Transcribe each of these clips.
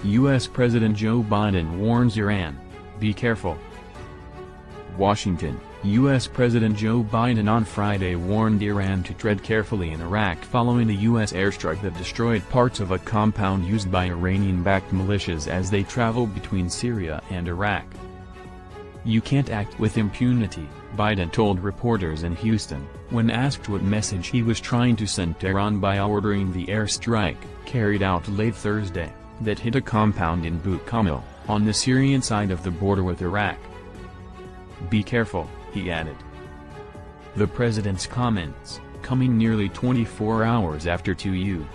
U.S. President Joe Biden warns Iran, "Be careful." Washington, U.S. President Joe Biden on Friday warned Iran to tread carefully in Iraq following a U.S. airstrike that destroyed parts of a compound used by Iranian-backed militias as they traveled between Syria and Iraq. "You can't act with impunity," Biden told reporters in Houston, when asked what message he was trying to send to Iran by ordering the airstrike, carried out late Thursday, that hit a compound in Bukamil, on the Syrian side of the border with Iraq. "Be careful," he added. The president's comments, coming nearly 24 hours after 2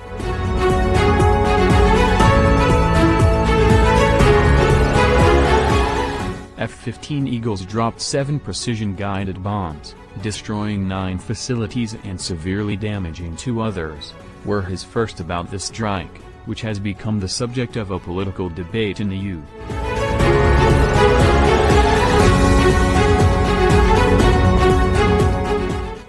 F-15 Eagles dropped 7 precision-guided bombs, destroying 9 facilities and severely damaging 2 others, were his first about the strike, which has become the subject of a political debate in the U.S.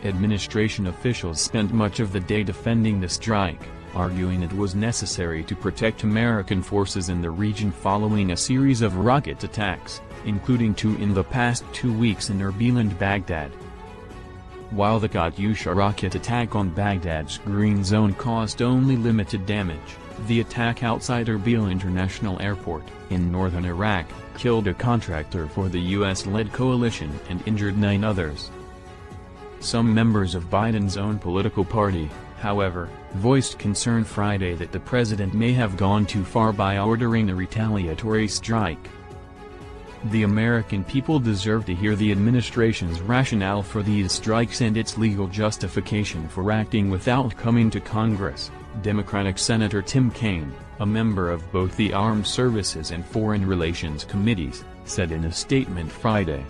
Administration officials spent much of the day defending the strike, arguing it was necessary to protect American forces in the region following a series of rocket attacks, including 2 in the past 2 weeks in Erbil and Baghdad. While the Katyusha rocket attack on Baghdad's Green Zone caused only limited damage, the attack outside Erbil International Airport, in northern Iraq, killed a contractor for the U.S.-led coalition and injured 9 others. Some members of Biden's own political party, however, voiced concern Friday that the president may have gone too far by ordering a retaliatory strike. "The American people deserve to hear the administration's rationale for these strikes and its legal justification for acting without coming to Congress," Democratic Senator Tim Kaine, a member of both the Armed Services and Foreign Relations Committees, said in a statement Friday.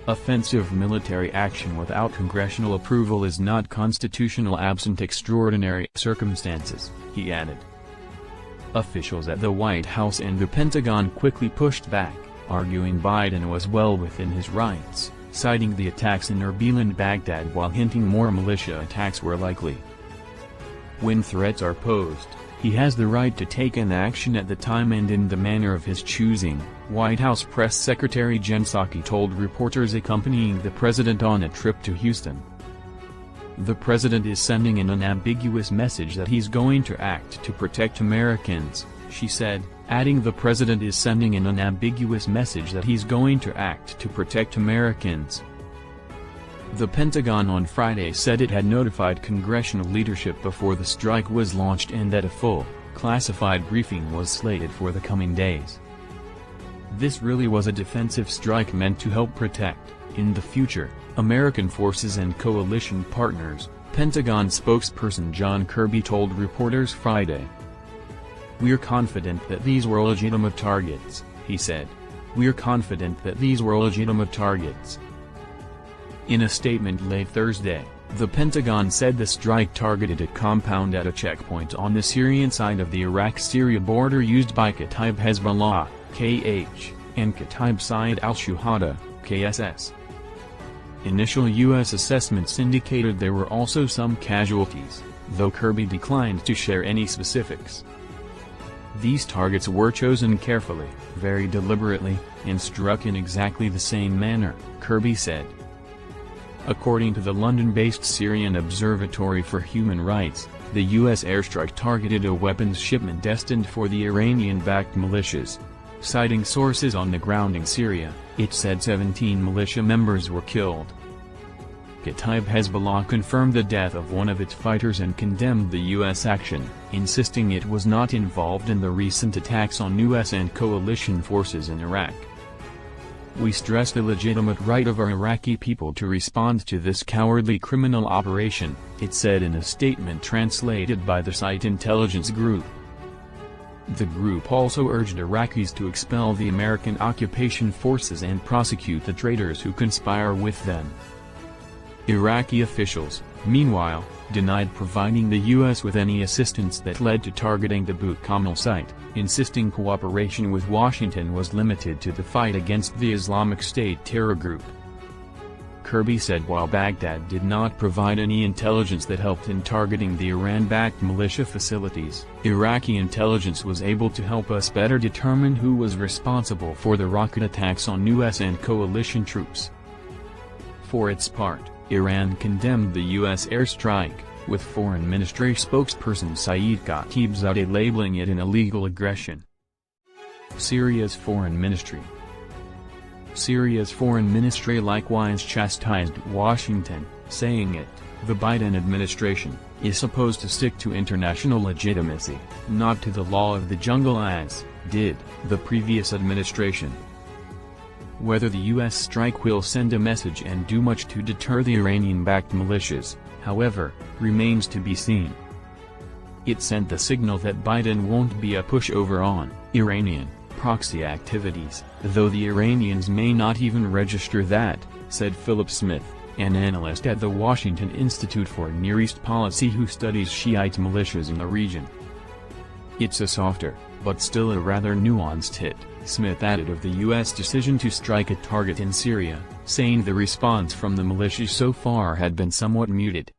"Offensive military action without congressional approval is not constitutional absent extraordinary circumstances," he added. Officials at the White House and the Pentagon quickly pushed back, arguing Biden was well within his rights, citing the attacks in Erbil and Baghdad while hinting more militia attacks were likely. "When threats are posed, he has the right to take an action at the time and in the manner of his choosing," White House Press Secretary Jen Psaki told reporters accompanying the president on a trip to Houston. "The president is sending an unambiguous message that he's going to act to protect Americans," she said, adding the president is sending an unambiguous message that he's going to act to protect Americans. The Pentagon on Friday said it had notified congressional leadership before the strike was launched and that a full, classified briefing was slated for the coming days. "This really was a defensive strike meant to help protect, in the future, American forces and coalition partners," Pentagon spokesperson John Kirby told reporters Friday. "We're confident that these were legitimate targets," he said. "We're confident that these were legitimate targets." In a statement late Thursday, the Pentagon said the strike targeted a compound at a checkpoint on the Syrian side of the Iraq-Syria border used by Kataib Hezbollah, KH, and Kataib Sayyid al-Shuhada, KSS. Initial U.S. assessments indicated there were also some casualties, though Kirby declined to share any specifics. "These targets were chosen carefully, very deliberately, and struck in exactly the same manner," Kirby said. According to the London-based Syrian Observatory for Human Rights, the U.S. airstrike targeted a weapons shipment destined for the Iranian-backed militias. Citing sources on the ground in Syria, it said 17 militia members were killed. Kataib Hezbollah confirmed the death of one of its fighters and condemned the U.S. action, insisting it was not involved in the recent attacks on U.S. and coalition forces in Iraq. "We stress the legitimate right of our Iraqi people to respond to this cowardly criminal operation," it said in a statement translated by the site Intelligence Group. The group also urged Iraqis to expel the American occupation forces and prosecute the traitors who conspire with them. Iraqi officials, meanwhile, denied providing the U.S. with any assistance that led to targeting the Bukamil site, insisting cooperation with Washington was limited to the fight against the Islamic State terror group. Kirby said while Baghdad did not provide any intelligence that helped in targeting the Iran-backed militia facilities, Iraqi intelligence was able to help us better determine who was responsible for the rocket attacks on US and coalition troops. For its part, Iran condemned the U.S. airstrike, with Foreign Ministry spokesperson Saeed Khatibzadeh labeling it an illegal aggression. Syria's Foreign Ministry likewise chastised Washington, saying the Biden administration is supposed to stick to international legitimacy, not to the law of the jungle as did the previous administration. Whether the U.S. strike will send a message and do much to deter the Iranian-backed militias, however, remains to be seen. It sent the signal that Biden won't be a pushover on Iranian proxy activities, though the Iranians may not even register that, said Philip Smith, an analyst at the Washington Institute for Near East Policy who studies Shiite militias in the region. It's a softer, but still a rather nuanced hit, Smith added of the U.S. decision to strike a target in Syria, saying the response from the militias so far had been somewhat muted.